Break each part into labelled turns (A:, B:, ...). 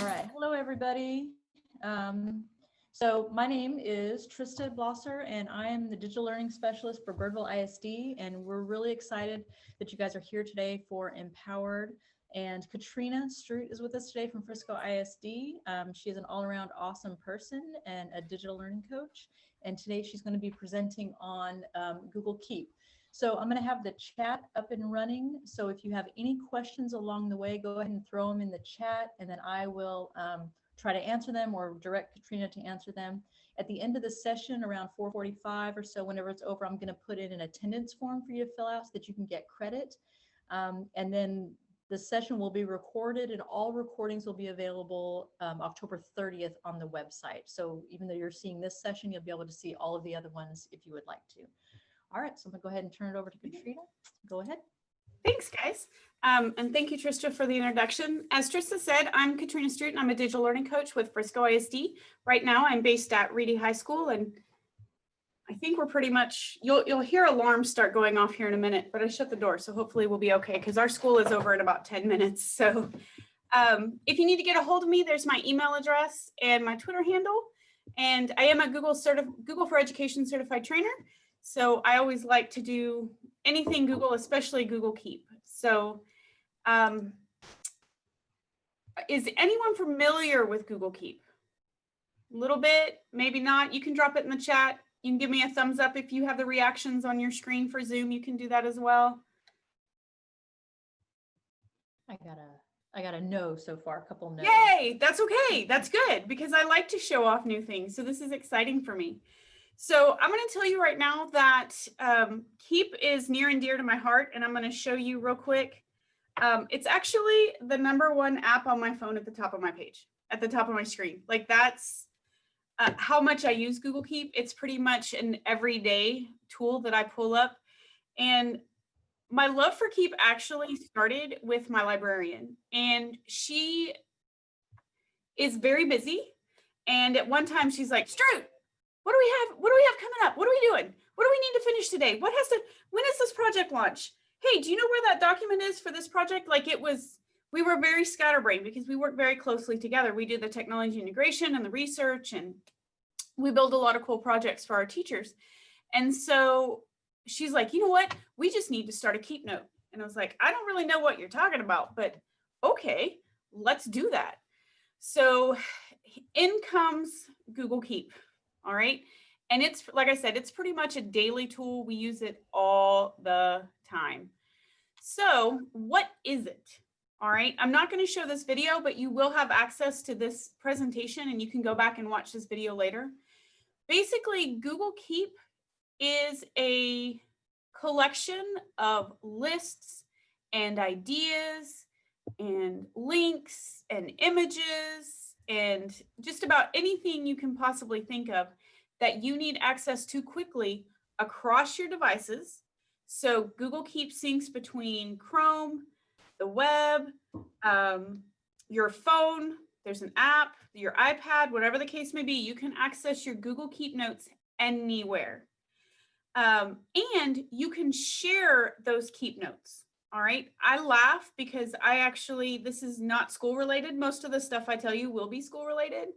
A: right, hello everybody. So my name is Trista Blosser, and I am the Digital Learning Specialist for Birdville ISD, and we're really excited that you guys are here today for Empowered. And Katrina Stroot is with us today from Frisco ISD. She is an all-around awesome person and a digital learning coach, and today she's going to be presenting on Google Keep. So I'm going to have the chat up and running. So if you have any questions along the way, go ahead and throw them in the chat, and then I will try to answer them or direct Katrina to answer them. At the end of the session, around 4:45 or so, whenever it's over, I'm going to put in an attendance form for you to fill out so that you can get credit. And then the session will be recorded, and all recordings will be available October 30th on the website. So even though you're seeing this session, you'll be able to see all of the other ones if you would like to. All right, so I'm gonna go ahead and turn it over to Katrina. Go ahead.
B: Thanks, guys. And thank you, Trista, for the introduction. As Trista said, I'm Katrina Stroot, and I'm a digital learning coach with Frisco ISD. Right now, I'm based at Reedy High School, and I think we're pretty much, you'll hear alarms start going off here in a minute, but I shut the door, so hopefully we'll be okay, because our school is over in about 10 minutes. So if you need to get a hold of me, there's my email address and my Twitter handle. And I am a Google for Education certified trainer. So I always like to do anything Google, especially Google Keep. So is anyone familiar with Google Keep? A little bit, maybe not. You can drop it in the chat. You can give me a thumbs up if you have the reactions on your screen for Zoom. You can do that as well.
A: I got a no so far, a couple no's.
B: Yay, that's okay. That's good, because I like to show off new things. So this is exciting for me. So I'm going to tell you right now that Keep is near and dear to my heart, and I'm going to show you real quick. It's actually the #1 app on my phone at the top of my page, at the top of my screen. Like, that's how much I use Google Keep. It's pretty much an everyday tool that I pull up. And my love for Keep actually started with my librarian, and she is very busy. And at one time she's like, Stroot, what do we have coming up? What are we doing? What do we need to finish today? When is this project launch? Hey, do you know where that document is for this project? Like, we were very scatterbrained because we work very closely together. We do the technology integration and the research, and we build a lot of cool projects for our teachers. And so she's like, you know what? We just need to start a Keep note. And I was like, I don't really know what you're talking about, but okay, let's do that. So in comes Google Keep. All right. And it's, like I said, it's pretty much a daily tool. We use it all the time. So what is it? All right. I'm not going to show this video, but you will have access to this presentation, and you can go back and watch this video later. Basically, Google Keep is a collection of lists and ideas and links and images and just about anything you can possibly think of that you need access to quickly across your devices. So Google Keep syncs between Chrome, the web, your phone, there's an app, your iPad, whatever the case may be, you can access your Google Keep notes anywhere. And you can share those Keep notes. All right. I laugh because this is not school related. Most of the stuff I tell you will be school related,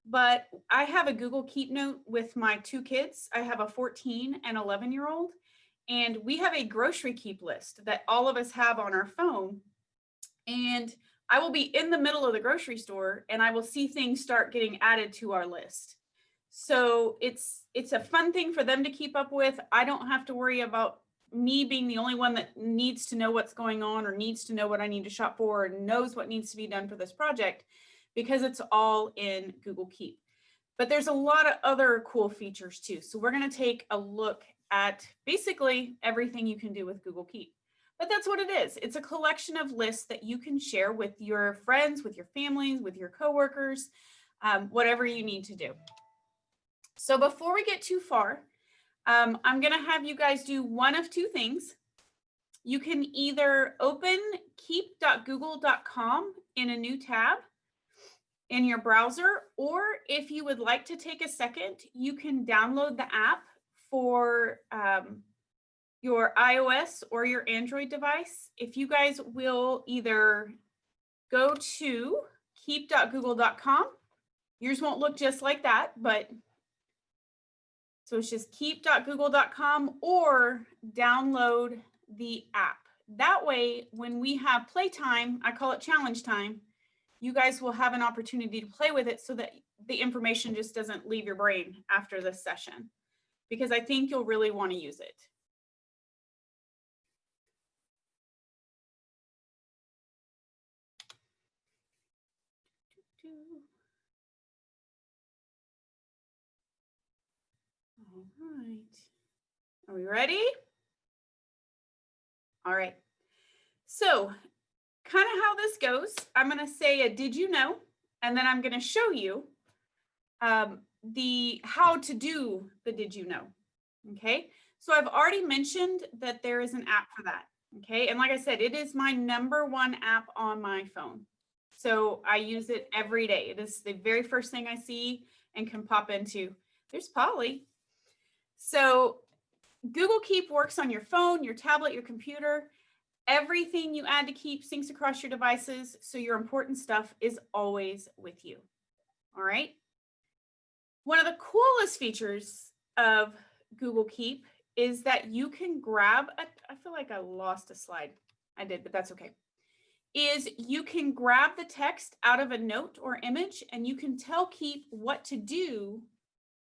B: but I have a Google Keep note with my 2 kids. I have a 14 and 11-year-old, and we have a grocery keep list that all of us have on our phone. And I will be in the middle of the grocery store and I will see things start getting added to our list. So it's a fun thing for them to keep up with. I don't have to worry about me being the only one that needs to know what's going on or needs to know what I need to shop for and knows what needs to be done for this project, because it's all in Google Keep. But there's a lot of other cool features too. So we're going to take a look at basically everything you can do with Google Keep. But that's what it is. It's a collection of lists that you can share with your friends, with your families, with your coworkers, whatever you need to do. So before we get too far, I'm going to have you guys do one of 2 things. You can either open keep.google.com in a new tab, in your browser, or if you would like to take a second, you can download the app for your iOS or your Android device. If you guys will either go to keep.google.com, yours won't look just like that, but so it's just keep.google.com, or download the app. That way, when we have playtime, I call it challenge time, you guys will have an opportunity to play with it so that the information just doesn't leave your brain after this session, because I think you'll really want to use it. All right. Are we ready? All right. So kind of how this goes, I'm going to say a did you know, and then I'm going to show you the how to do the did you know. Okay. So I've already mentioned that there is an app for that. Okay. And like I said, it is my #1 app on my phone. So I use it every day. It is the very first thing I see and can pop into. There's Polly. So Google Keep works on your phone, your tablet, your computer. Everything you add to Keep syncs across your devices, so your important stuff is always with you. All right. One of the coolest features of Google Keep is that you can grab, I feel like I lost a slide. I did, but that's okay. Is you can grab the text out of a note or image, and you can tell Keep what to do,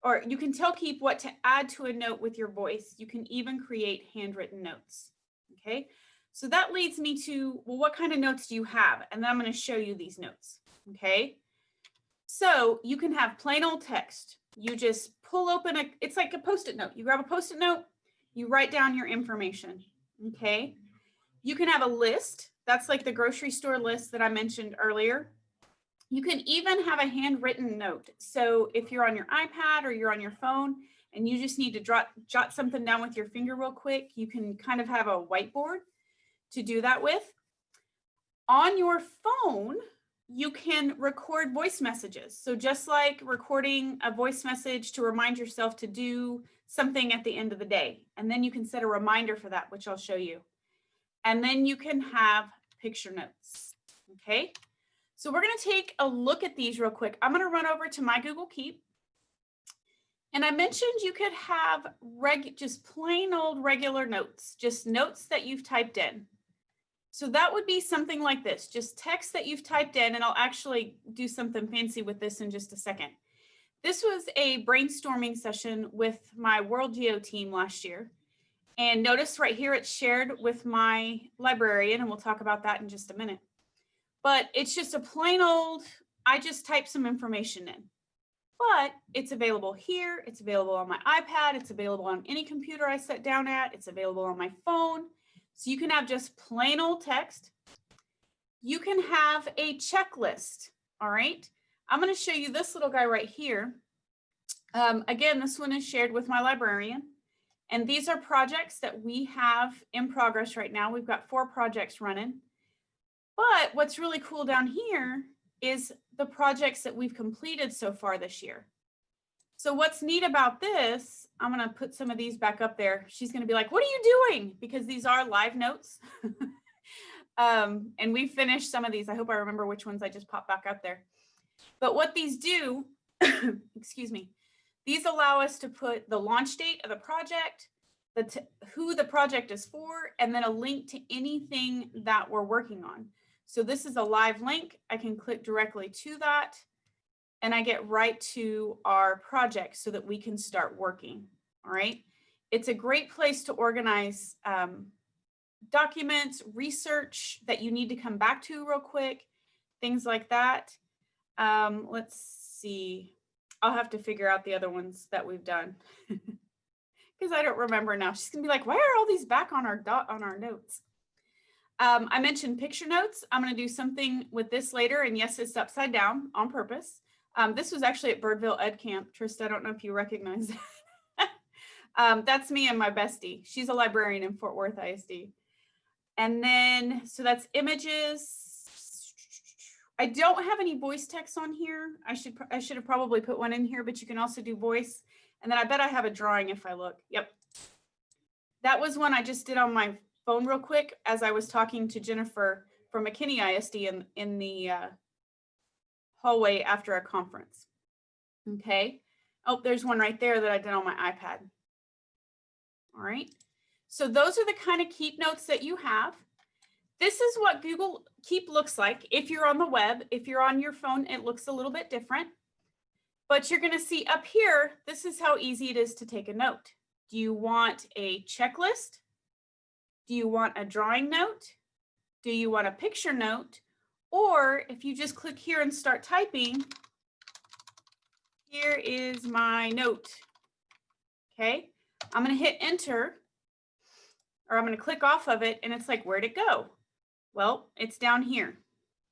B: or you can tell Keep what to add to a note with your voice. You can even create handwritten notes. Okay. So that leads me to, well, what kind of notes do you have? And then I'm going to show you these notes. Okay. So you can have plain old text. You just pull open it's like a Post-it note. You grab a Post-it note, you write down your information. Okay. You can have a list. That's like the grocery store list that I mentioned earlier. You can even have a handwritten note. So if you're on your iPad or you're on your phone and you just need to jot something down with your finger real quick, you can kind of have a whiteboard to do that with. On your phone, you can record voice messages. So just like recording a voice message to remind yourself to do something at the end of the day. And then you can set a reminder for that, which I'll show you. And then you can have picture notes. Okay. So we're going to take a look at these real quick. I'm going to run over to my Google Keep. And I mentioned you could have just plain old regular notes, just notes that you've typed in. So that would be something like this, just text that you've typed in, and I'll actually do something fancy with this in just a second. This was a brainstorming session with my World Geo team last year. And notice right here, it's shared with my librarian, and we'll talk about that in just a minute. But it's just a plain old, I just typed some information in. But it's available here, it's available on my iPad, it's available on any computer I sit down at, it's available on my phone. So you can have just plain old text. You can have a checklist, all right? I'm going to show you this little guy right here. Again, this one is shared with my librarian. And these are projects that we have in progress right now. We've got 4 projects running. But what's really cool down here is the projects that we've completed so far this year. So what's neat about this, I'm going to put some of these back up there. She's going to be like, what are you doing? Because these are live notes. And we finished some of these. I hope I remember which ones I just popped back up there. But what these do, excuse me, these allow us to put the launch date of the project, who the project is for, and then a link to anything that we're working on. So this is a live link. I can click directly to that. And I get right to our project so that we can start working. All right. It's a great place to organize documents, research that you need to come back to real quick, things like that. Let's see. I'll have to figure out the other ones that we've done because I don't remember now. She's gonna be like, why are all these back on our notes? I mentioned picture notes. I'm going to do something with this later. And yes, it's upside down on purpose. This was actually at Birdville Ed Camp. Trista, I don't know if you recognize that. That's me and my bestie. She's a librarian in Fort Worth ISD. And then, so that's images. I don't have any voice text on here. I should have probably put one in here, but you can also do voice. And then I bet I have a drawing if I look. Yep. That was one I just did on my phone real quick as I was talking to Jennifer from McKinney ISD in the hallway after a conference. Okay. Oh, there's one right there that I did on my iPad. All right. So those are the kind of keep notes that you have. This is what Google Keep looks like. If you're on the web, if you're on your phone, it looks a little bit different. But you're going to see up here, this is how easy it is to take a note. Do you want a checklist? Do you want a drawing note? Do you want a picture note? Or if you just click here and start typing, here is my note. Okay, I'm going to hit enter, or I'm going to click off of it, and it's like, where'd it go? Well, it's down here,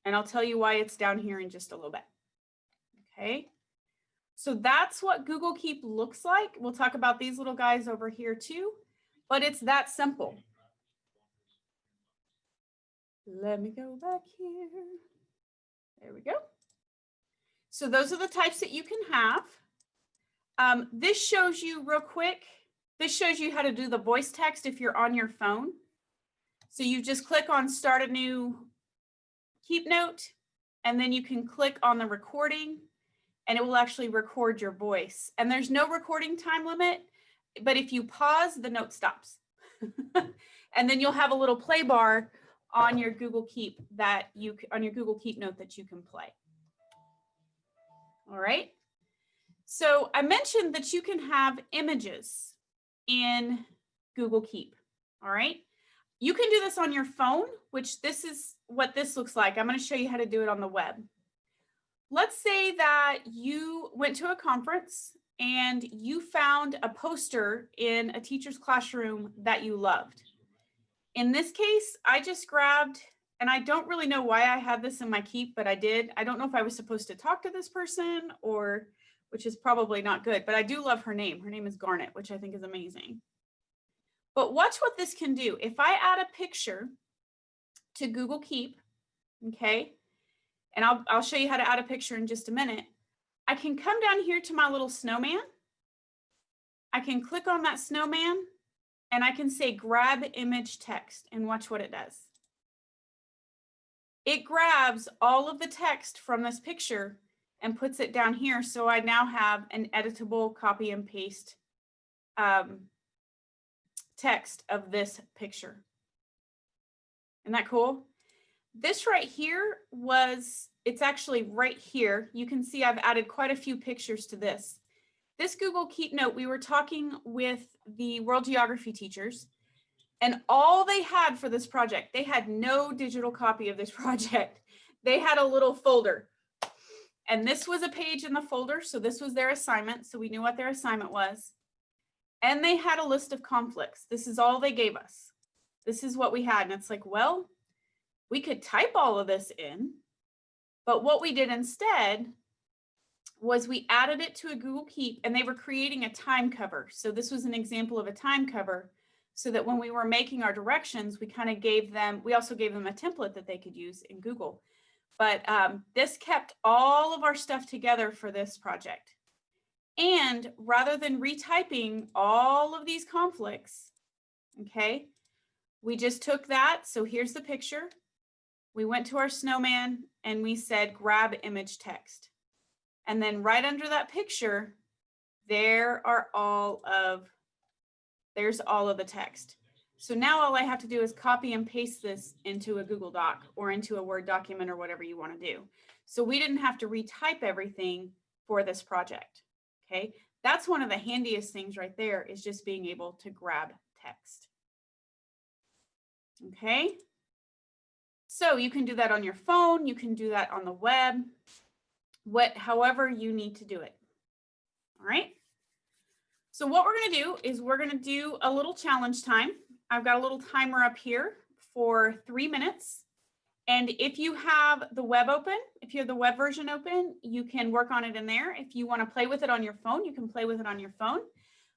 B: and I'll tell you why it's down here in just a little bit. Okay, so that's what Google Keep looks like. We'll talk about these little guys over here too, but it's that simple. Let me go back here. There we go. So those are the types that you can have. This shows you real quick. This shows you how to do the voice text if you're on your phone. So you just click on start a new keep note, and then you can click on the recording, and it will actually record your voice. And there's no recording time limit, but if you pause, the note stops. And then you'll have a little play bar on your Google Keep on your Google Keep note that you can play. All right. So I mentioned that you can have images in Google Keep. All right. You can do this on your phone, which this is what this looks like. I'm going to show you how to do it on the web. Let's say that you went to a conference and you found a poster in a teacher's classroom that you loved. In this case, I just grabbed, and I don't really know why I had this in my Keep, but I did. I don't know if I was supposed to talk to this person, or, which is probably not good, but I do love her name. Her name is Garnet, which I think is amazing. But watch what this can do. If I add a picture to Google Keep, okay, and I'll show you how to add a picture in just a minute. I can come down here to my little snowman. I can click on that snowman, and I can say grab image text, and watch what it does. It grabs all of the text from this picture and puts it down here. So I now have an editable copy and paste text of this picture. Isn't that cool? This right here it's actually right here. You can see I've added quite a few pictures to this. This Google Keep note, we were talking with the world geography teachers, and all they had for this project, they had no digital copy of this project. They had a little folder, and this was a page in the folder. So this was their assignment. So we knew what their assignment was. And they had a list of conflicts. This is all they gave us. This is what we had. And it's like, well, we could type all of this in, but what we did instead was we added it to a Google Keep, and they were creating a time cover. So this was an example of a time cover, so that when we were making our directions, we kind of we also gave them a template that they could use in Google. But this kept all of our stuff together for this project. And rather than retyping all of these conflicts, okay, we just took that. So here's the picture. We went to our snowman and we said, grab image text. And then right under that picture, there's all of the text. So now all I have to do is copy and paste this into a Google Doc or into a Word document or whatever you want to do. So we didn't have to retype everything for this project. Okay, that's one of the handiest things right there, is just being able to grab text. Okay, so you can do that on your phone, you can do that on the web, however you need to do it. All right. So what we're going to do is we're going to do a little challenge time. I've got a little timer up here for 3 minutes. And if you have the web open, if you have the web version open, you can work on it in there. If you want to play with it on your phone, you can play with it on your phone.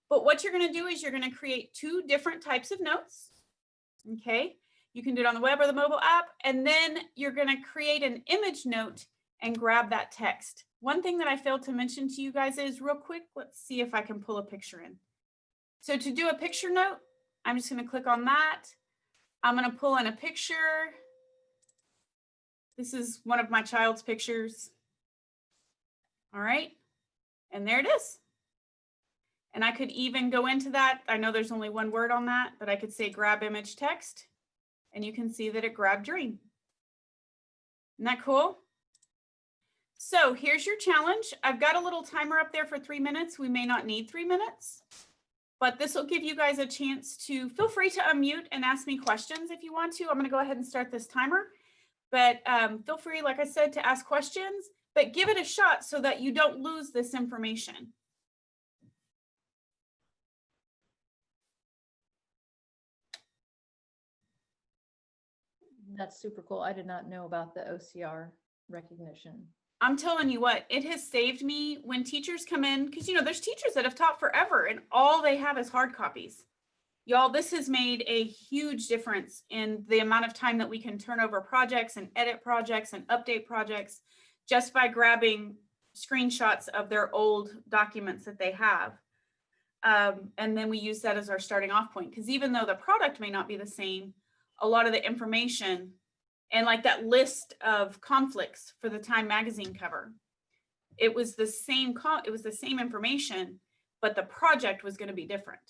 B: But what you're going to do is you're going to create 2 different types of notes. Okay. You can do it on the web or the mobile app, and then you're going to create an image note and grab that text. One thing that I failed to mention to you guys is real quick, let's see if I can pull a picture in. So to do a picture note, I'm just going to click on that. I'm going to pull in a picture. This is one of my child's pictures. All right. And there it is. And I could even go into that. I know there's only one word on that, but I could say grab image text, and you can see that it grabbed dream. Isn't that cool? So here's your challenge. I've got a little timer up there for 3 minutes. We may not need 3 minutes, but this will give you guys a chance to feel free to unmute and ask me questions if you want to. I'm going to go ahead and start this timer, but feel free, like I said, to ask questions, but give it a shot so that you don't lose this information.
A: That's super cool. I did not know about the OCR recognition.
B: I'm telling you what, it has saved me when teachers come in, because you know, there's teachers that have taught forever and all they have is hard copies. Y'all, this has made a huge difference in the amount of time that we can turn over projects and edit projects and update projects just by grabbing screenshots of their old documents that they have. And then we use that as our starting off point, because even though the product may not be the same, a lot of the information and like that list of conflicts for the Time magazine cover, it was the same information, but the project was going to be different.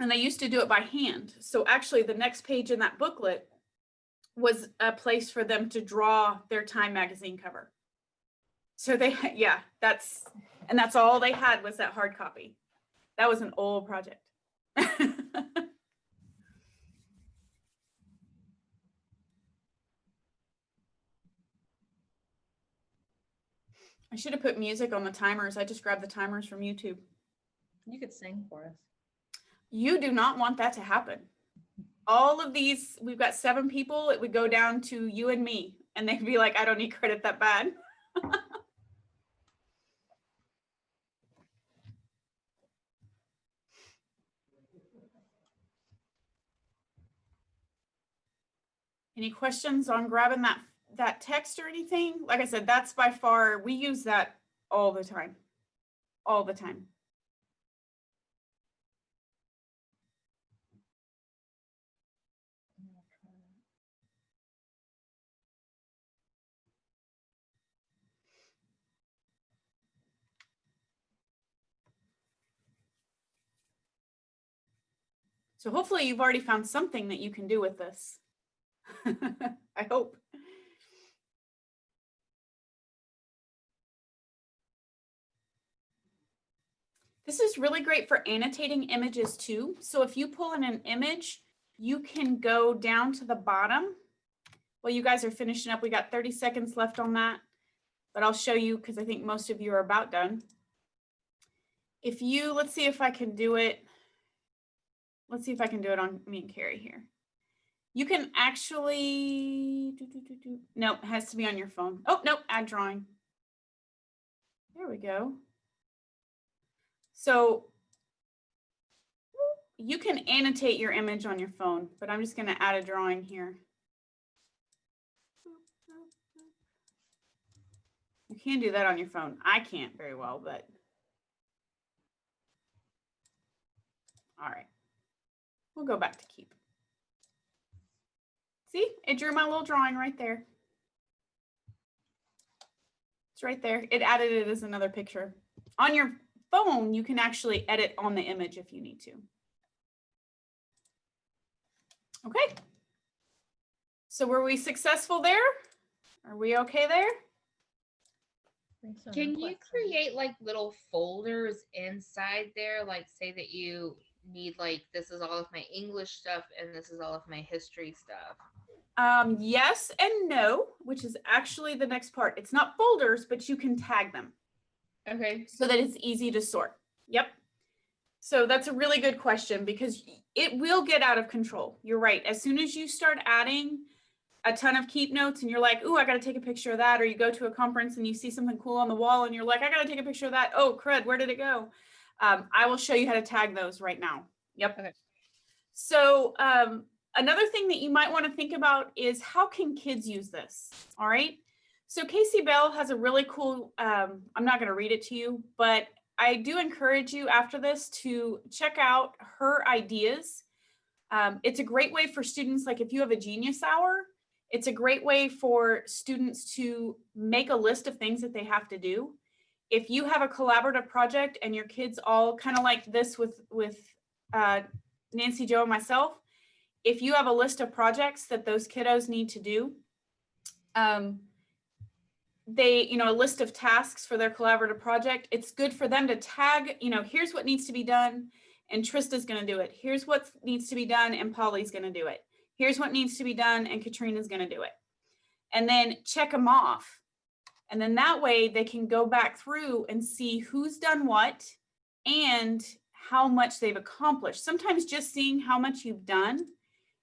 B: And they used to do it by hand. So actually the next page in that booklet was a place for them to draw their Time magazine cover. So they, yeah, that's all they had was that hard copy. That was an old project. I should have put music on the timers. I just grabbed the timers from YouTube.
A: You could sing for us.
B: You do not want that to happen. All of these, we've got 7 people. It would go down to you and me, and they'd be like, I don't need credit that bad. Any questions on grabbing that text or anything? Like I said, that's by far, we use that all the time. All the time. So hopefully you've already found something that you can do with this. I hope. This is really great for annotating images too. So if you pull in an image, you can go down to the bottom. Well, you guys are finishing up. We got 30 seconds left on that, but I'll show you because I think most of you are about done. If you, let's see if I can do it. Let's see if I can do it on me and Carrie here. You can actually, no, it has to be on your phone. Oh, no, add drawing. There we go. So you can annotate your image on your phone, but I'm just going to add a drawing here. You can do that on your phone. I can't very well, but all right. We'll go back to keep. See, it drew my little drawing right there. It's right there. It added it as another picture. On your phone, you can actually edit on the image if you need to. Okay. So were we successful there? Are we okay there?
C: Can you create like little folders inside there? Like say that you need like, this is all of my English stuff and this is all of my history stuff.
B: Yes and no, which is actually the next part. It's not folders, but you can tag them.
C: Okay.
B: So that it's easy to sort. Yep. So that's a really good question because it will get out of control. You're right. As soon as you start adding a ton of keep notes and you're like, ooh, I got to take a picture of that. Or you go to a conference and you see something cool on the wall and you're like, I got to take a picture of that. Oh, crud, where did it go? I will show you how to tag those right now. Yep.
C: Okay.
B: So another thing that you might want to think about is how can kids use this? All right. So Casey Bell has a really cool, I'm not going to read it to you, but I do encourage you after this to check out her ideas. It's a great way for students, like if you have a genius hour, it's a great way for students to make a list of things that they have to do. If you have a collaborative project and your kids all kind of like this with Nancy, Joe, and myself, if you have a list of projects that those kiddos need to do, a list of tasks for their collaborative project, it's good for them to tag, here's what needs to be done and Trista's going to do it. Here's what needs to be done and Polly's going to do it. Here's what needs to be done and Katrina's going to do it. And then check them off. And then that way they can go back through and see who's done what and how much they've accomplished. Sometimes just seeing how much you've done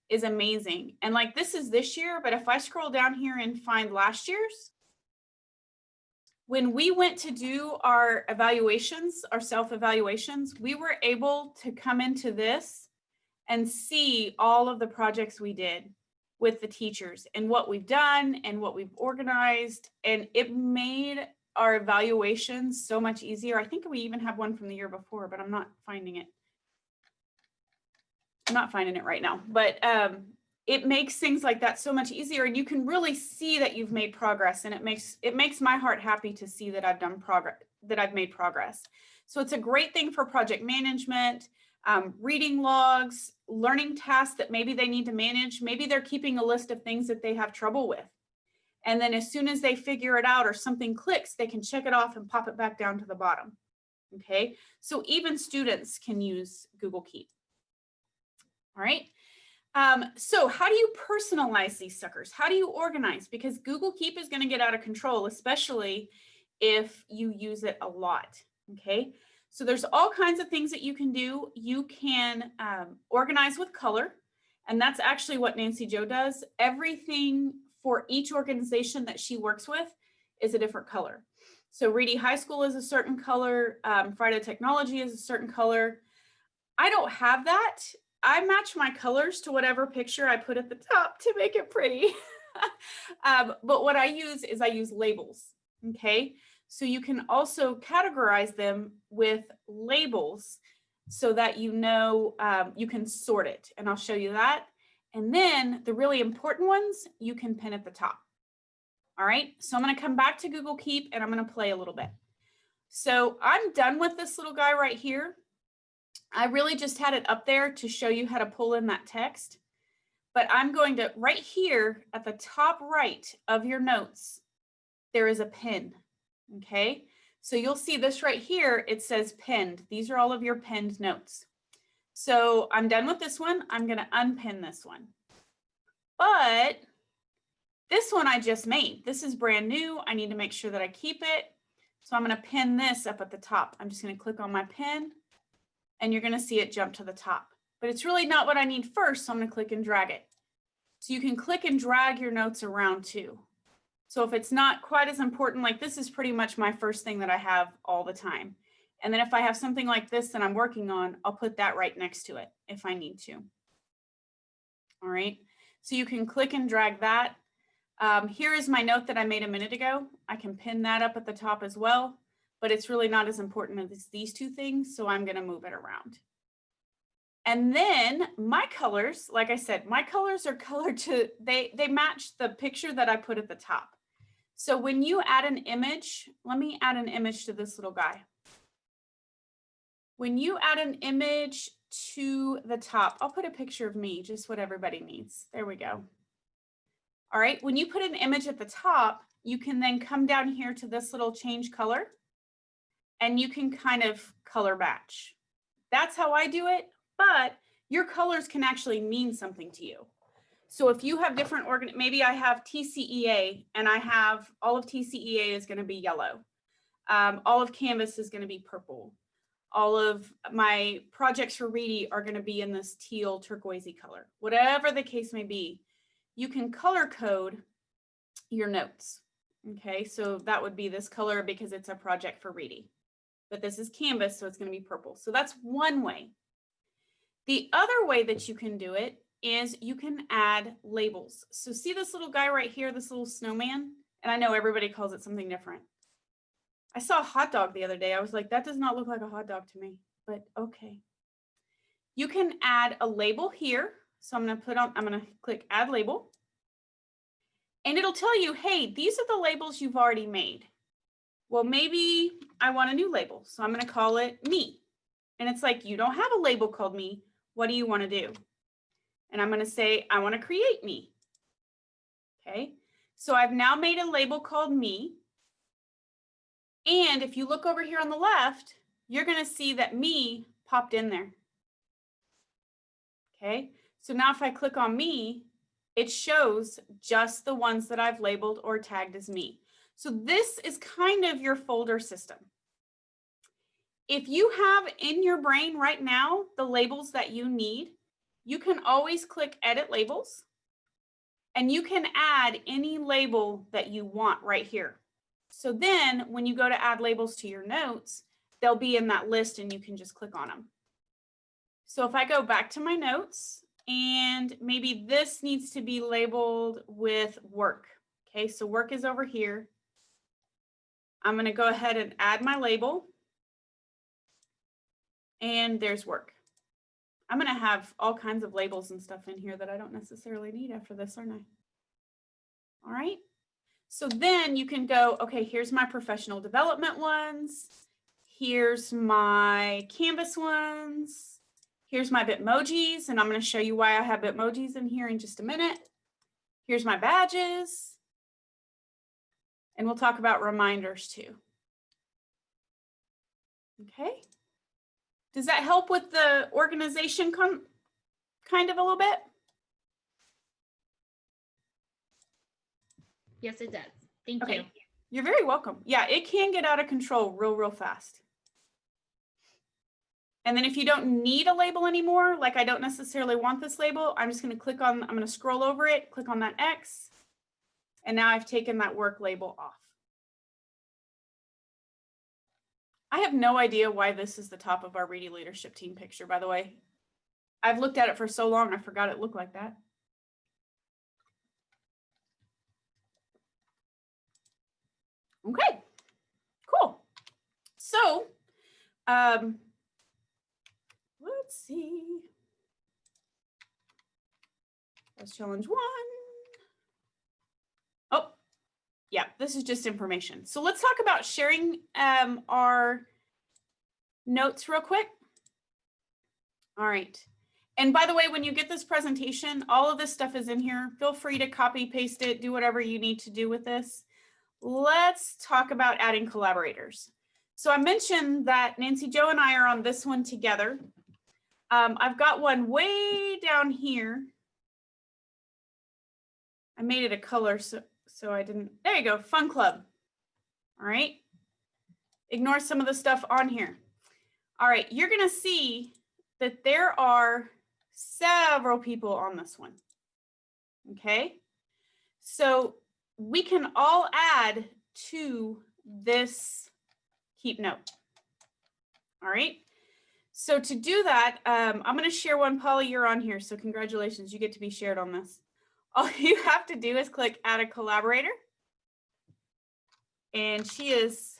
B: is amazing. And like this is this year, but if I scroll down here and find last year's, when we went to do our evaluations, our self-evaluations, we were able to come into this and see all of the projects we did with the teachers and what we've done and what we've organized. And it made our evaluations so much easier. I think we even have one from the year before, but I'm not finding it. I'm not finding it right now, but it makes things like that so much easier, and you can really see that you've made progress, and it makes my heart happy to see that I've done progress, that I've made progress. So it's a great thing for project management, reading logs, learning tasks that maybe they need to manage. Maybe they're keeping a list of things that they have trouble with. And then as soon as they figure it out or something clicks, they can check it off and pop it back down to the bottom. Okay, so even students can use Google Keep. All right. So how do you personalize these suckers? How do you organize? Because Google Keep is going to get out of control, especially if you use it a lot. Okay, so there's all kinds of things that you can do. You can organize with color, and that's actually what Nancy Joe does. Everything for each organization that she works with is a different color. So Reedy High School is a certain color. Friday Technology is a certain color. I don't have that. I match my colors to whatever picture I put at the top to make it pretty. But what I use is I use labels, okay? So you can also categorize them with labels so that you know you can sort it, and I'll show you that. And then the really important ones, you can pin at the top. All right, so I'm gonna come back to Google Keep and I'm gonna play a little bit. So I'm done with this little guy right here. I really just had it up there to show you how to pull in that text, but I'm going to, right here at the top right of your notes, there is a pin, okay? So you'll see this right here, it says pinned. These are all of your pinned notes. So I'm done with this one. I'm gonna unpin this one. But this one I just made. This is brand new. I need to make sure that I keep it. So I'm gonna pin this up at the top. I'm just gonna click on my pin, and you're going to see it jump to the top. But it's really not what I need first, so I'm going to click and drag it. So you can click and drag your notes around too. So if it's not quite as important, like this is pretty much my first thing that I have all the time. And then if I have something like this that I'm working on, I'll put that right next to it if I need to. All right, so you can click and drag that. Here is my note that I made a minute ago. I can pin that up at the top as well, but it's really not as important as these two things, so I'm gonna move it around. And then my colors, like I said, my colors are colored to, they match the picture that I put at the top. So when you add an image, let me add an image to this little guy. When you add an image to the top, I'll put a picture of me, just what everybody needs. There we go. All right, when you put an image at the top, you can then come down here to this little change color, and you can kind of color match. That's how I do it, but your colors can actually mean something to you. So if you have different maybe I have TCEA, and I have all of TCEA is gonna be yellow. All of Canvas is gonna be purple. All of my projects for Reedy are gonna be in this teal turquoisey color. Whatever the case may be, you can color code your notes. Okay, so that would be this color because it's a project for Reedy. But this is Canvas, so it's going to be purple. So that's one way. The other way that you can do it is you can add labels. So see this little guy right here, this little snowman? And I know everybody calls it something different. I saw a hot dog the other day. I was like, that does not look like a hot dog to me, but okay. You can add a label here. So I'm going to click add label. And it'll tell you, hey, these are the labels you've already made. Well, maybe I want a new label. So I'm going to call it me. And it's like, you don't have a label called me. What do you want to do? And I'm going to say, I want to create me. Okay. So I've now made a label called me. And if you look over here on the left, you're going to see that me popped in there. Okay. So now if I click on me, it shows just the ones that I've labeled or tagged as me. So this is kind of your folder system. If you have in your brain right now the labels that you need, you can always click edit labels and you can add any label that you want right here. So then when you go to add labels to your notes, they'll be in that list and you can just click on them. So if I go back to my notes, and maybe this needs to be labeled with work. Okay, so work is over here. I'm going to go ahead and add my label. And there's work. I'm going to have all kinds of labels and stuff in here that I don't necessarily need after this, aren't I? All right. So then you can go, okay, here's my professional development ones. Here's my Canvas ones. Here's my Bitmojis, and I'm going to show you why I have Bitmojis in here in just a minute. Here's my badges. And we'll talk about reminders too. Okay. Does that help with the organization kind of a little bit?
C: Yes, it does. Thank you.
B: You're very welcome. Yeah, it can get out of control real fast. And then if you don't need a label anymore, like I don't necessarily want this label, I'm just going to I'm going to scroll over it, click on that X, and now I've taken that work label off. I have no idea why this is the top of our Reedy leadership team picture, by the way. I've looked at it for so long, I forgot it looked like that. Okay, cool. So, let's see. That's challenge 1. Oh, yeah, this is just information. So let's talk about sharing our notes real quick. All right. And by the way, when you get this presentation, all of this stuff is in here. Feel free to copy, paste it, do whatever you need to do with this. Let's talk about adding collaborators. So I mentioned that Nancy Jo and I are on this one together. I've got one way down here. I made it a color, so I didn't, there you go, Fun Club. All right. Ignore some of the stuff on here. All right, you're gonna see that there are several people on this one. Okay. So we can all add to this keep note. All right. So to do that, I'm going to share one. Polly, you're on here. So congratulations, you get to be shared on this. All you have to do is click add a collaborator. And she is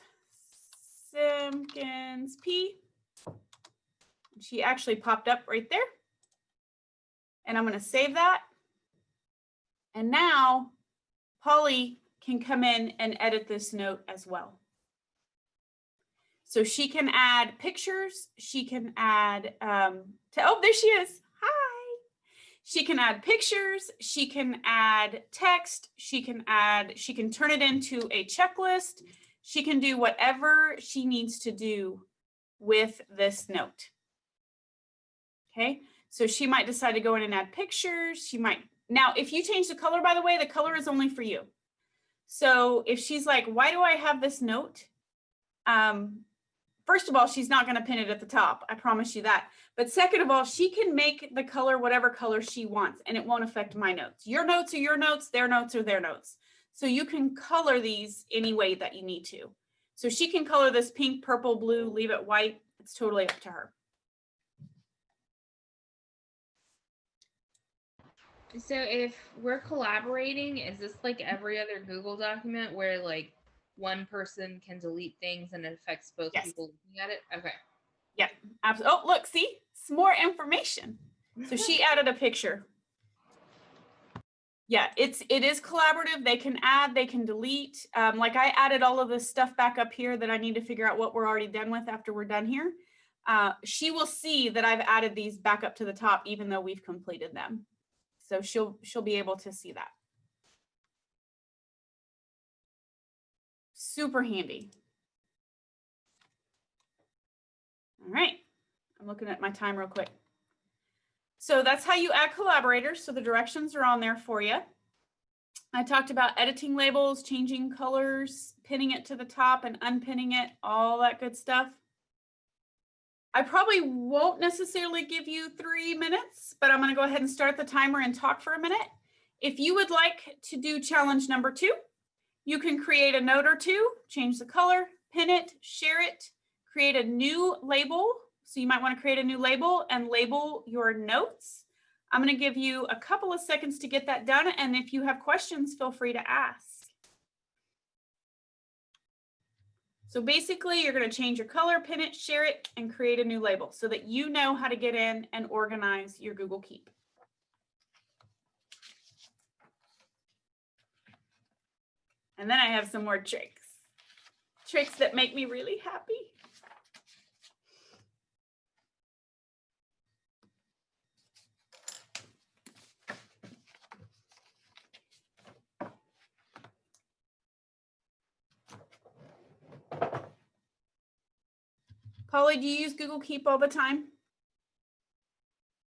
B: Simpkins P. She actually popped up right there. And I'm going to save that. And now Polly can come in and edit this note as well. So she can add pictures. She can add, oh, there she is. Hi. She can add pictures. She can add text. She can turn it into a checklist. She can do whatever she needs to do with this note. Okay. So she might decide to go in and add pictures. She might, now, if you change the color, by the way, the color is only for you. So if she's like, why do I have this note? First of all, she's not going to pin it at the top. I promise you that. But second of all, she can make the color whatever color she wants, and it won't affect my notes. Your notes are your notes, their notes are their notes. So you can color these any way that you need to. So she can color this pink, purple, blue, leave it white. It's totally up to her.
C: So if we're collaborating, is this like every other Google document where like one person can delete things and it affects both
B: Yes.
C: people looking at it? Okay.
B: Yeah, absolutely. Oh, look, see, some more information. So she added a picture. Yeah, it is collaborative. They can add, they can delete. Like I added all of this stuff back up here that I need to figure out what we're already done with after we're done here. She will see that I've added these back up to the top, even though we've completed them. So she'll be able to see that. Super handy. All right, I'm looking at my time real quick. So that's how you add collaborators. So the directions are on there for you. I talked about editing labels, changing colors, pinning it to the top and unpinning it, all that good stuff. I probably won't necessarily give you 3 minutes, but I'm going to go ahead and start the timer and talk for a minute. If you would like to do challenge number 2, you can create a note or two, change the color, pin it, share it, create a new label. So you might want to create a new label and label your notes. I'm going to give you a couple of seconds to get that done. And if you have questions, feel free to ask. So basically, you're going to change your color, pin it, share it, and create a new label so that you know how to get in and organize your Google Keep. And then I have some more tricks that make me really happy. Polly, do you use Google Keep all the time?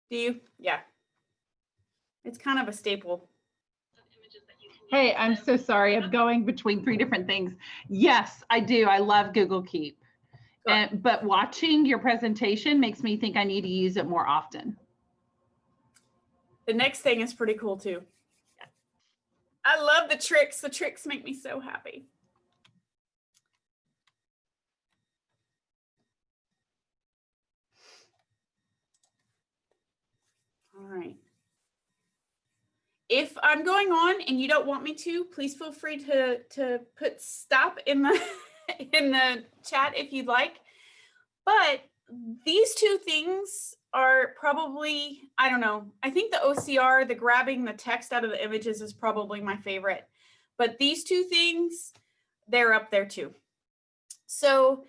B: Do you? Yeah. It's kind of a staple.
D: Hey, I'm so sorry. I'm going between 3 different things. Yes, I do. I love Google Keep. But watching your presentation makes me think I need to use it more often.
B: The next thing is pretty cool too. I love the tricks. The tricks make me so happy. All right. If I'm going on and you don't want me to, please feel free to put stop in the in the chat if you'd like. But these 2 things are probably, I don't know, I think the OCR, the grabbing the text out of the images is probably my favorite. But these 2 things, they're up there too. So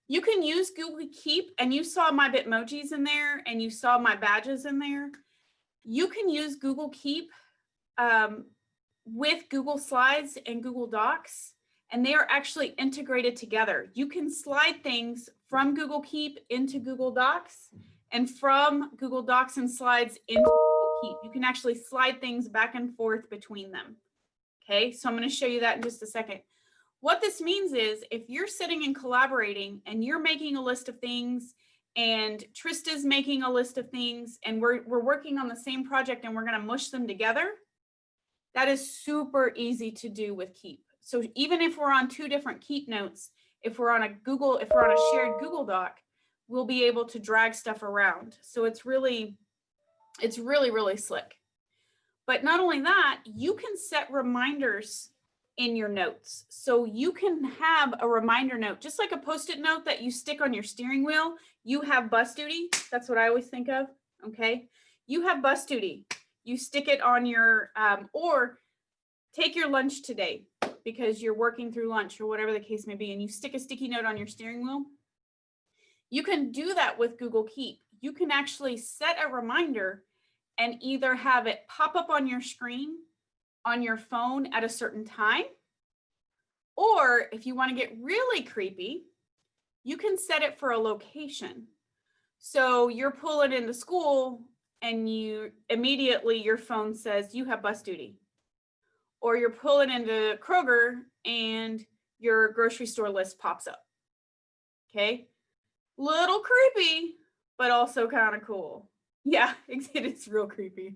B: you can use Google Keep, and you saw my Bitmojis in there and you saw my badges in there. You can use Google Keep with Google Slides and Google Docs, and they are actually integrated together. You can slide things from Google Keep into Google Docs and from Google Docs and Slides into Google Keep. You can actually slide things back and forth between them. Okay, so I'm going to show you that in just a second. What this means is if you're sitting and collaborating and you're making a list of things and Trista's making a list of things and we're working on the same project and we're going to mush them together, that is super easy to do with Keep. So even if we're on 2 different Keep notes, if we're on a shared Google Doc, we'll be able to drag stuff around. So it's really, really slick. But not only that, you can set reminders in your notes. So you can have a reminder note, just like a Post-it note that you stick on your steering wheel. You have bus duty. That's what I always think of. Okay. You have bus duty. You stick it on your, or take your lunch today because you're working through lunch or whatever the case may be, and you stick a sticky note on your steering wheel. You can do that with Google Keep. You can actually set a reminder and either have it pop up on your screen on your phone at a certain time, or if you want to get really creepy, you can set it for a location. So you're pulling into school and you immediately your phone says you have bus duty, or you're pulling into Kroger and your grocery store list pops up. Okay, little creepy, but also kind of cool. Yeah, it is real creepy.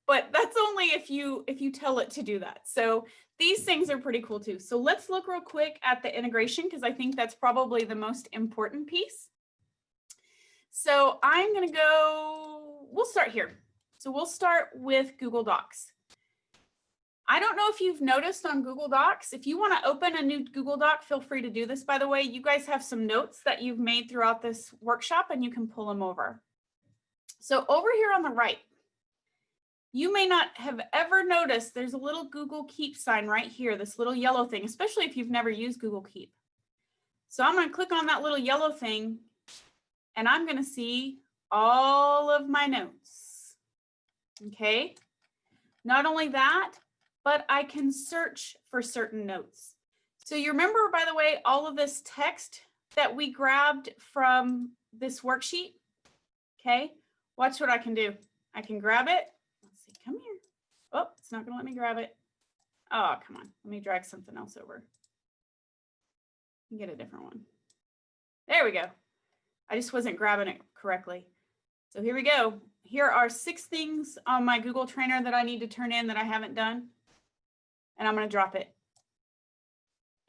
B: But that's only if you tell it to do that. So these things are pretty cool too. So let's look real quick at the integration because I think that's probably the most important piece. So I'm going to go, we'll start here. So we'll start with Google Docs. I don't know if you've noticed on Google Docs, if you want to open a new Google Doc, feel free to do this. By the way, you guys have some notes that you've made throughout this workshop and you can pull them over. So over here on the right, you may not have ever noticed there's a little Google Keep sign right here, this little yellow thing, especially if you've never used Google Keep. So I'm going to click on that little yellow thing and I'm going to see all of my notes. Okay. Not only that, but I can search for certain notes. So you remember, by the way, all of this text that we grabbed from this worksheet? Okay, watch what I can do. I can grab it. Let's see, come here. Oh, it's not gonna let me grab it. Oh, come on, let me drag something else over. Get a different one. There we go. I just wasn't grabbing it correctly. So here we go. Here are 6 things on my Google Trainer that I need to turn in that I haven't done. And I'm going to drop it.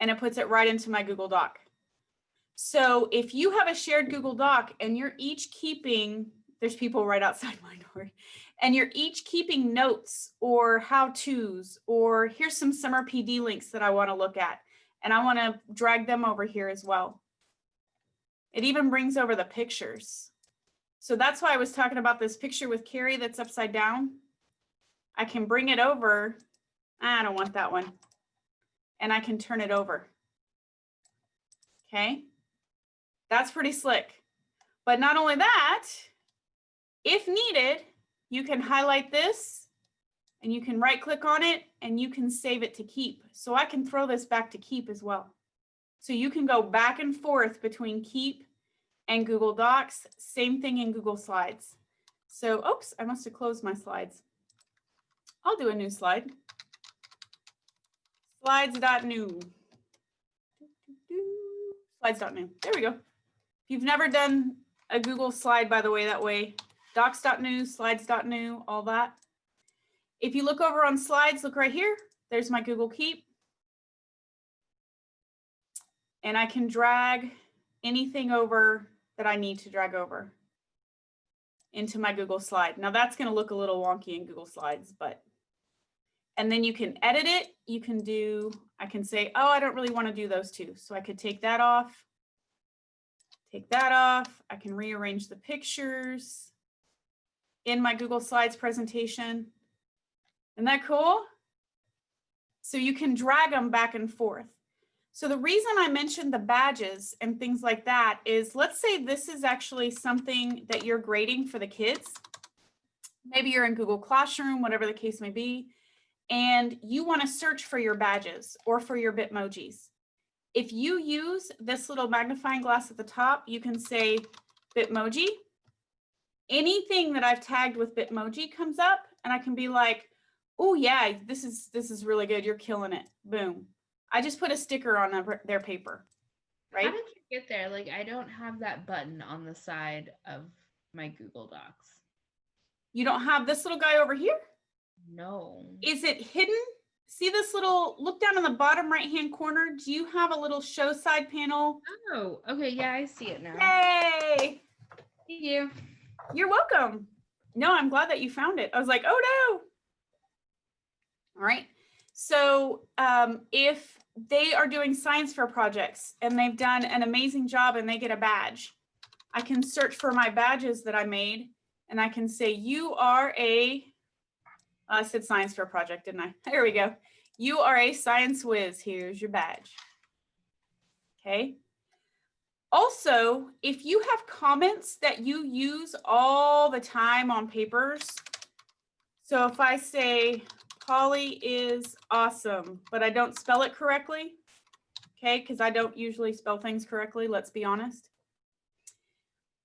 B: And it puts it right into my Google Doc. So if you have a shared Google Doc and you're each keeping, there's people right outside my door, and you're each keeping notes or how-tos, or here's some summer PD links that I want to look at, and I want to drag them over here as well. It even brings over the pictures. So that's why I was talking about this picture with Carrie that's upside down. I can bring it over. I don't want that one. And I can turn it over. Okay. That's pretty slick. But not only that, if needed, you can highlight this and you can right click on it and you can save it to keep. So I can throw this back to keep as well. So you can go back and forth between keep and Google Docs. Same thing in Google Slides. So, oops, I must have closed my slides. I'll do a new slide. Slides.new. Slides.new. There we go. If you've never done a Google slide, by the way, that way, docs.new, slides.new, all that. If you look over on slides, look right here. There's my Google Keep. And I can drag anything over that I need to drag over into my Google slide. Now that's going to look a little wonky in Google Slides, but, and then you can edit it. You can do, I can say, oh, I don't really want to do those 2. So I could take that off. Take that off. I can rearrange the pictures in my Google Slides presentation. Isn't that cool? So you can drag them back and forth. So the reason I mentioned the badges and things like that is, let's say this is actually something that you're grading for the kids. Maybe you're in Google Classroom, whatever the case may be, and you want to search for your badges or for your Bitmojis. If you use this little magnifying glass at the top, you can say Bitmoji. Anything that I've tagged with Bitmoji comes up and I can be like, oh yeah, this is really good. You're killing it. Boom. I just put a sticker on their paper, right?
C: How did you get there? Like, I don't have that button on the side of my Google Docs.
B: You don't have this little guy over here?
C: No.
B: Is it hidden? See this little, look down in the bottom right-hand corner. Do you have a little show side panel?
C: Oh, okay. Yeah, I see it now.
B: Yay!
C: Thank you.
B: You're welcome. No, I'm glad that you found it. I was like, oh no. All right. So if they are doing science fair projects and they've done an amazing job and they get a badge, I can search for my badges that I made and I can say, you are a, I said science fair project, didn't I? There we go. You are a science whiz. Here's your badge. Okay. Also, if you have comments that you use all the time on papers, so if I say, Polly is awesome, but I don't spell it correctly, okay, because I don't usually spell things correctly, let's be honest.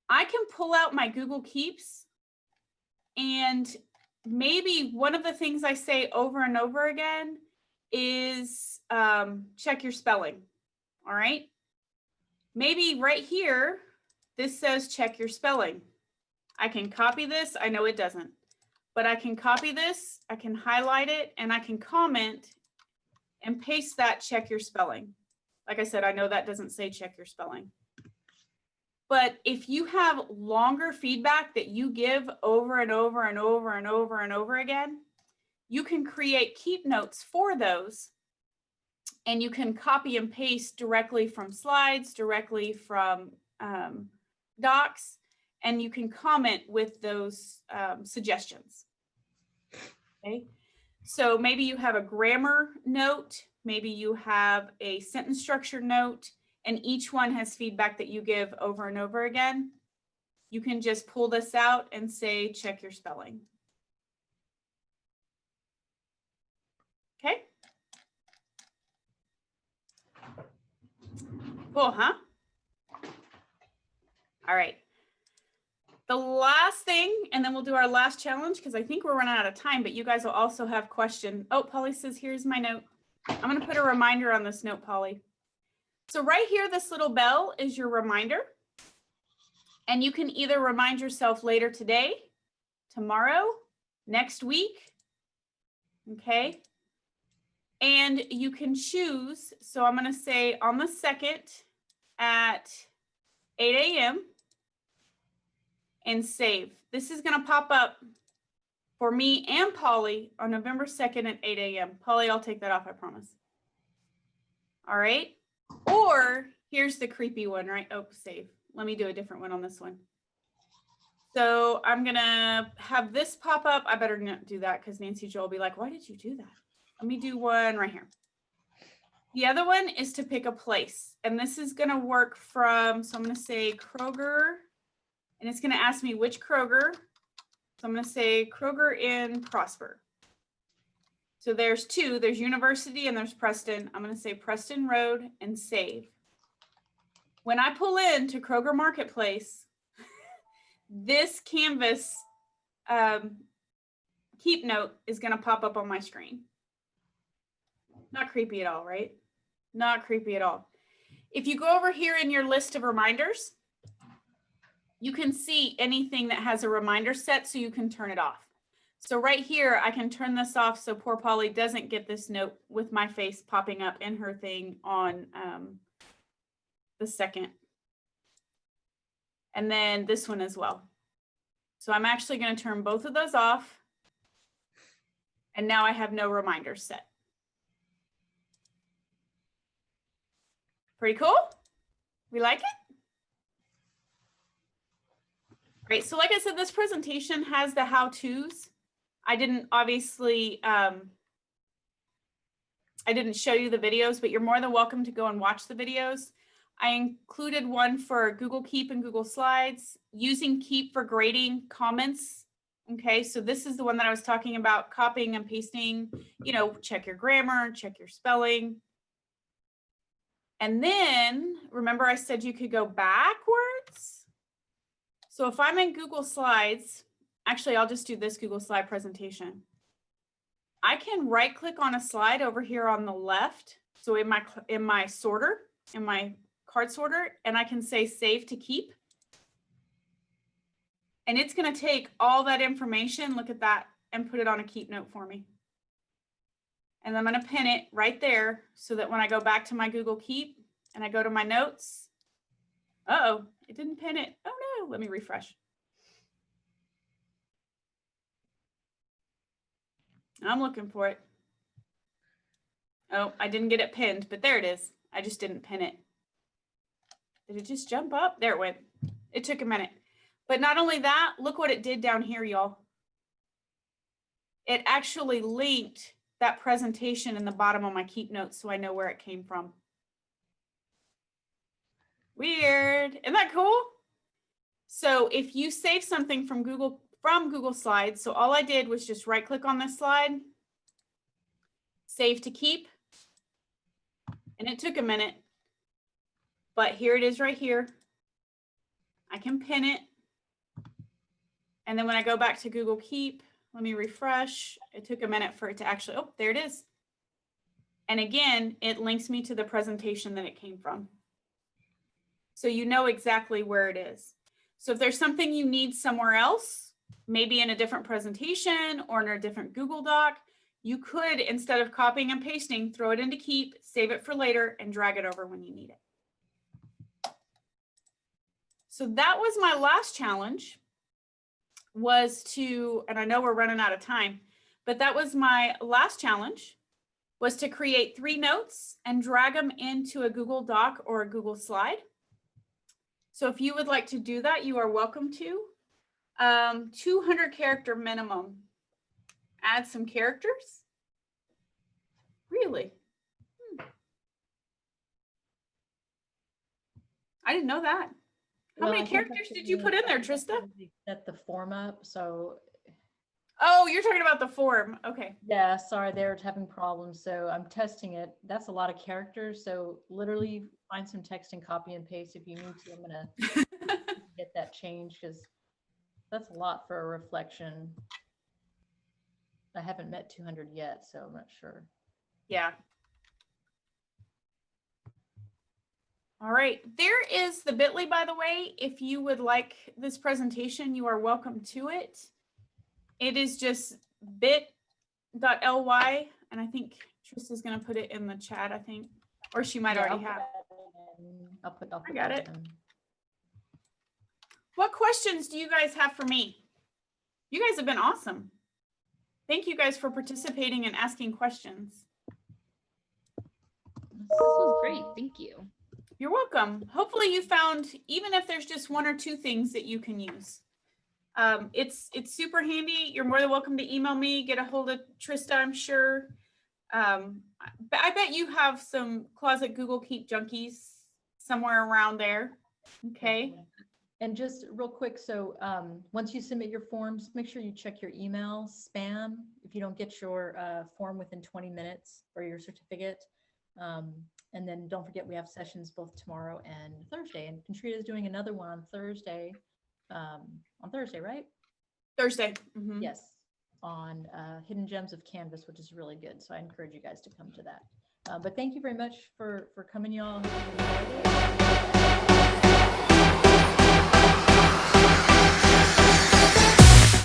B: I can pull out my Google Keeps and maybe one of the things I say over and over again is check your spelling, all right? Maybe right here, this says check your spelling. I can copy this, I know it doesn't. But I can copy this, I can highlight it, and I can comment and paste that check your spelling. Like I said, I know that doesn't say check your spelling. But if you have longer feedback that you give over and over and over and over and over again, you can create keep notes for those. And you can copy and paste directly from slides, directly from docs, and you can comment with those suggestions. Okay, so maybe you have a grammar note, maybe you have a sentence structure note, and each one has feedback that you give over and over again. You can just pull this out and say, check your spelling. Okay. Cool, huh? All right. The last thing, and then we'll do our last challenge because I think we're running out of time, but you guys will also have questions. Oh, Polly says, here's my note. I'm going to put a reminder on this note, Polly. So right here, this little bell is your reminder. And you can either remind yourself later today, tomorrow, next week. Okay. And you can choose. So I'm going to say on the 2nd at 8 a.m. and save. This is going to pop up for me and Polly on November 2nd at 8 a.m. Polly, I'll take that off, I promise. All right. Or here's the creepy one, right? Oh, save. Let me do a different one on this one. So I'm going to have this pop up. I better not do that because Nancy Jo will be like, why did you do that? Let me do one right here. The other one is to pick a place. And this is going to work from, so I'm going to say Kroger. And it's going to ask me which Kroger. So I'm going to say Kroger in Prosper. So there's two. There's University and there's Preston. I'm going to say Preston Road and save. When I pull into Kroger Marketplace, this Canvas keep note is going to pop up on my screen. Not creepy at all, right? Not creepy at all. If you go over here in your list of reminders, you can see anything that has a reminder set so you can turn it off. So right here, I can turn this off so poor Polly doesn't get this note with my face popping up in her thing on the 2nd. And then this one as well. So I'm actually going to turn both of those off. And now I have no reminders set. Pretty cool? We like it? Great. So like I said, this presentation has the how-tos. I didn't obviously, I didn't show you the videos, but you're more than welcome to go and watch the videos. I included one for Google Keep and Google Slides, using Keep for grading comments. Okay, so this is the one that I was talking about, copying and pasting, you know, check your grammar, check your spelling. And then, remember I said you could go backwards? So if I'm in Google Slides, actually, I'll just do this Google Slide presentation. I can right click on a slide over here on the left. So in my sorter, in my card sorter, and I can say save to keep. And it's going to take all that information, look at that, and put it on a keep note for me. And I'm going to pin it right there so that when I go back to my Google Keep and I go to my notes, uh-oh, it didn't pin it. Oh no, let me refresh. I'm looking for it. Oh, I didn't get it pinned, but there it is. I just didn't pin it. Did it just jump up? There it went. It took a minute. But not only that, look what it did down here, y'all. It actually linked that presentation in the bottom of my keep notes so I know where it came from. Weird. Isn't that cool? So if you save something from Google Slides, so all I did was just right click on this slide, save to keep, and it took a minute, but here it is right here. I can pin it. And then when I go back to Google Keep, let me refresh. It took a minute for it to actually, oh, there it is. And again, it links me to the presentation that it came from. So you know exactly where it is. So if there's something you need somewhere else, maybe in a different presentation or in a different Google Doc, you could, instead of copying and pasting, throw it into Keep, save it for later, and drag it over when you need it. So that was my last challenge, was to, and I know we're running out of time, but that was my last challenge, was to create 3 notes and drag them into a Google Doc or a Google Slide. So if you would like to do that, you are welcome to. 200 character minimum. Add some characters. Really? I didn't know that. How many characters did you put in there, Trista?
A: Set the form up, so.
B: Oh, you're talking about the form. Okay.
A: Yeah, sorry, they're having problems, so I'm testing it. That's a lot of characters, so literally find some text and copy and paste if you need to. I'm gonna get that changed because that's a lot for a reflection. I haven't met 200 yet, so I'm not sure.
B: Yeah. All right, there is the bit.ly, by the way. If you would like this presentation, you are welcome to it. It is just bit.ly, and I think Trista's going to put it in the chat, I think, or she might already have.
A: I'll put
B: I got it.
A: in.
B: What questions do you guys have for me? You guys have been awesome. Thank you guys for participating and asking questions.
C: This was great. Thank you.
B: You're welcome. Hopefully you found, even if there's just 1 or 2 things that you can use. It's super handy. You're more than welcome to email me, get a hold of Trista, I'm sure. I bet you have some closet Google Keep junkies somewhere around there. Okay.
A: And just real quick, so once you submit your forms, make sure you check your email spam if you don't get your form within 20 minutes or your certificate. And then don't forget, we have sessions both tomorrow and Thursday, and Katrina is doing another one on Thursday. On Thursday, right?
B: Thursday. Mm-hmm.
A: Yes, on Hidden Gems of Canvas, which is really good. So I encourage you guys to come to that. But thank you very much for coming, y'all.